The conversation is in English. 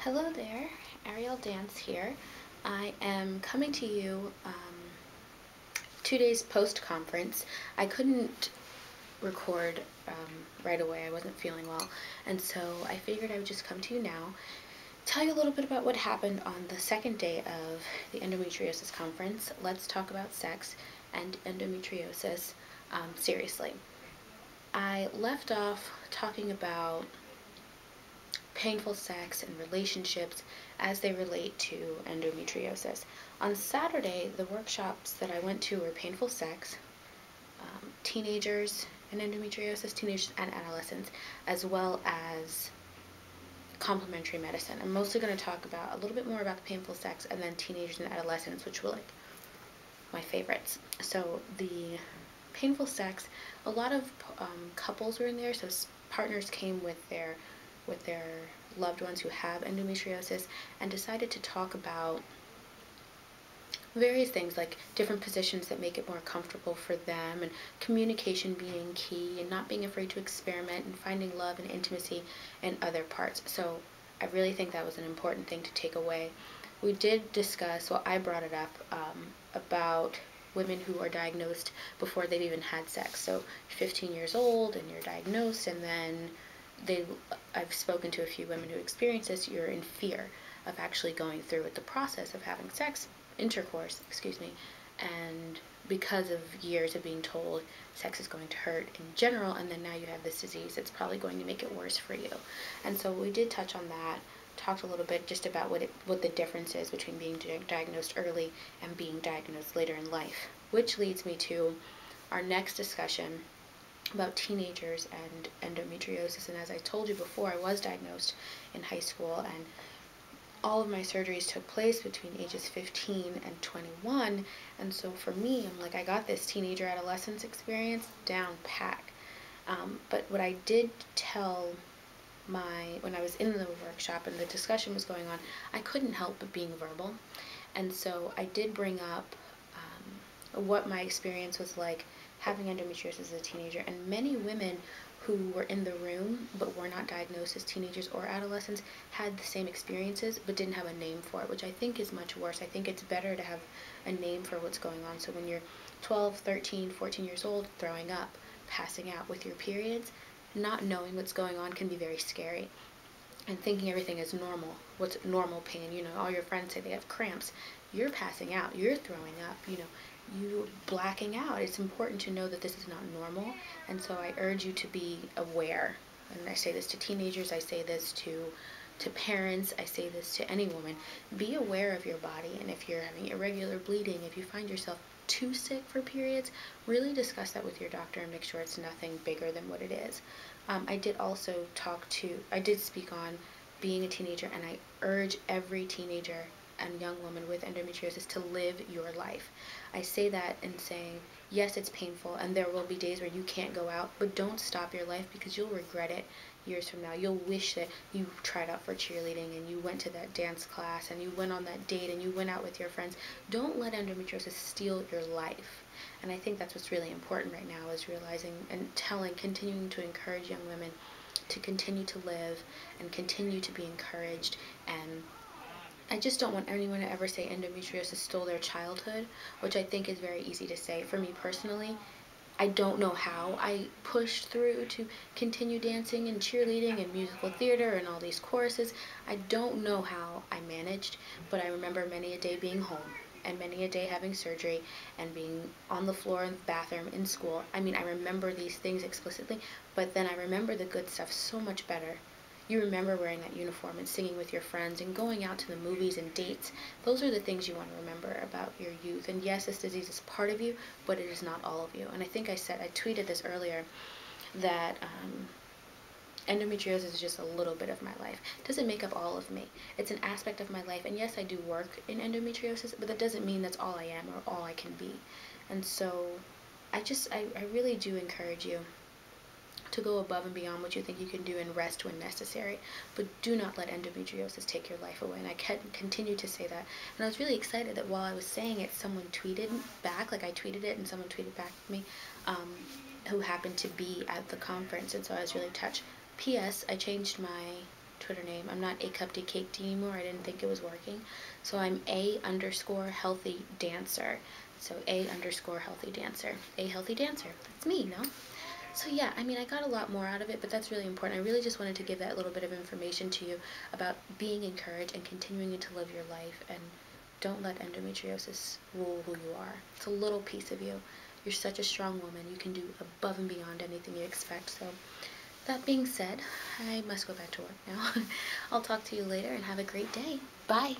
Hello there, Ariel Dance here. I am coming to you 2 days post-conference. I couldn't record right away. I wasn't feeling well, and so I figured I would just come to you now, tell you a little bit about what happened on the second day of the endometriosis conference. Let's talk about sex and endometriosis seriously. I left off talking about painful sex and relationships as they relate to endometriosis. On Saturday, the workshops that I went to were painful sex, teenagers and endometriosis, teenagers and adolescents, as well as complementary medicine. I'm mostly going to talk about a little bit more about the painful sex and then teenagers and adolescents, which were like my favorites. So the painful sex, a lot of couples were in there, so partners came with their loved ones who have endometriosis and decided to talk about various things like different positions that make it more comfortable for them, and communication being key, and not being afraid to experiment and finding love and intimacy in other parts. So I really think that was an important thing to take away. We did discuss, well, I brought it up about women who are diagnosed before they've even had sex. So you're 15 years old and you're diagnosed, and then I've spoken to a few women who experience this. You're in fear of actually going through with the process of having intercourse, and because of years of being told sex is going to hurt in general, and then now you have this disease, it's probably going to make it worse for you. And so we did touch on that, talked a little bit just about what the difference is between being diagnosed early and being diagnosed later in life, which leads me to our next discussion about teenagers and endometriosis. And as I told you before, I was diagnosed in high school, and all of my surgeries took place between ages 15 and 21. And so for me, I'm like, I got this teenager adolescence experience down pat. But what I did tell when I was in the workshop and the discussion was going on, I couldn't help but being verbal. And so I did bring up what my experience was like having endometriosis as a teenager, and many women who were in the room but were not diagnosed as teenagers or adolescents had the same experiences but didn't have a name for it, which I think is much worse. I think it's better to have a name for what's going on. So when you're 12, 13, 14 years old, throwing up, passing out with your periods, not knowing what's going on can be very scary, and thinking everything is normal. What's normal pain? All your friends say they have cramps. You're passing out. You're throwing up. You blacking out. It's important to know that this is not normal, and so I urge you to be aware. And I say this to teenagers, I say this to parents, I say this to any woman. Be aware of your body, and if you're having irregular bleeding, if you find yourself too sick for periods, really discuss that with your doctor and make sure it's nothing bigger than what it is. I did speak on being a teenager, and I urge every teenager and young woman with endometriosis to live your life. I say that in saying, yes, it's painful, and there will be days where you can't go out, but don't stop your life, because you'll regret it years from now. You'll wish that you tried out for cheerleading and you went to that dance class and you went on that date and you went out with your friends. Don't let endometriosis steal your life. And I think that's what's really important right now, is realizing and continuing to encourage young women to continue to live and continue to be encouraged. And I just don't want anyone to ever say endometriosis stole their childhood, which I think is very easy to say. For me personally, I don't know how I pushed through to continue dancing and cheerleading and musical theater and all these choruses. I don't know how I managed, but I remember many a day being home and many a day having surgery and being on the floor in the bathroom in school. I remember these things explicitly, but then I remember the good stuff so much better. You remember wearing that uniform and singing with your friends and going out to the movies and dates. Those are the things you want to remember about your youth. And yes, this disease is part of you, but it is not all of you. And I think I tweeted this earlier, that endometriosis is just a little bit of my life. It doesn't make up all of me. It's an aspect of my life. And yes, I do work in endometriosis, but that doesn't mean that's all I am or all I can be. And so I really do encourage you to go above and beyond what you think you can do and rest when necessary. But do not let endometriosis take your life away. And I can continue to say that. And I was really excited that while I was saying it, someone tweeted back, like I tweeted it and someone tweeted back to me, who happened to be at the conference. And so I was really touched. P.S. I changed my Twitter name. I'm not A Cupcake Cake anymore. I didn't think it was working. So I'm A_healthy dancer. So A_healthy dancer. A healthy dancer. That's me, no? So yeah, I mean, I got a lot more out of it, but that's really important. I really just wanted to give that little bit of information to you about being encouraged and continuing to live your life, and don't let endometriosis rule who you are. It's a little piece of you. You're such a strong woman. You can do above and beyond anything you expect. So that being said, I must go back to work now. I'll talk to you later and have a great day. Bye.